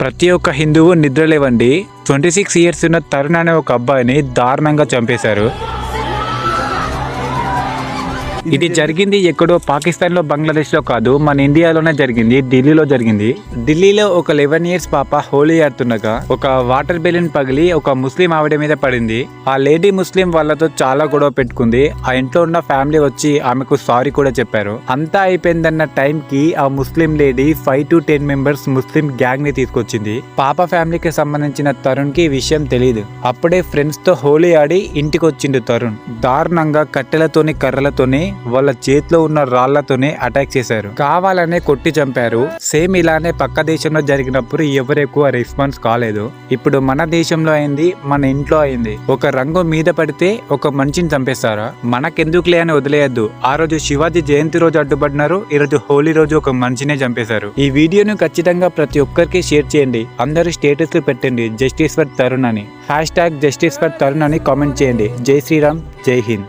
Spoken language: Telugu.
ప్రతి ఒక్క హిందువు నిద్రలేవండి. 26 ఇయర్స్ ఉన్న తరుణ్ అనే ఒక అబ్బాయిని దారుణంగా చంపేశారు. ఇది జరిగింది ఎక్కడో పాకిస్తాన్ లో, బంగ్లాదేశ్ లో కాదు, మన ఇండియాలోనే జరిగింది. ఢిల్లీలో జరిగింది. ఢిల్లీలో ఒక 11 ఇయర్స్ పాప హోలీ ఆడుతుండగా ఒక వాటర్ బెలూన్ పగిలి ఒక ముస్లిం ఆవిడ మీద పడింది. ఆ లేడీ ముస్లిం వాళ్ళతో చాలా గొడవ పెట్టుకుంది. ఆ ఇంట్లో ఉన్న ఫ్యామిలీ వచ్చి ఆమెకు సారీ కూడా చెప్పారు. అంతా అయిపోయిందన్న టైం కి ఆ Muslim lady 5 to 10 members Muslim gang ని తీసుకొచ్చింది. పాప ఫ్యామిలీకి సంబంధించిన తరుణ్ కి విషయం తెలియదు. అప్పుడే ఫ్రెండ్స్ తో హోలీ ఆడి ఇంటికి వచ్చిండు తరుణ్. దారుణంగా కట్టెలతోని, కర్రలతోని, వాళ్ళ చేతిలో ఉన్న రాళ్లతోనే అటాక్ చేశారు. కావాలనే కొట్టి చంపారు. సేమ్ ఇలానే పక్క దేశంలో జరిగినప్పుడు ఎవరు ఎక్కువ రెస్పాన్స్ కాలేదు. ఇప్పుడు మన దేశంలో అయింది, మన ఇంట్లో అయింది. ఒక రంగు మీద పడితే ఒక మనిషిని చంపేస్తారా? మనకెందుకులే అని వదిలేయద్దు. ఆ రోజు శివాజీ జయంతి రోజు అడ్డుపడినారు, ఈ రోజు హోలీ రోజు ఒక మనిషినే చంపేశారు. ఈ వీడియోను ఖచ్చితంగా ప్రతి ఒక్కరికి షేర్ చేయండి. అందరూ స్టేటస్ లో పెట్టండి జస్టిస్ ఫర్ తరుణ్ అని. #జస్టిస్ ఫర్ తరుణ్ అని కామెంట్ చేయండి. జై శ్రీరామ్, జై హింద్.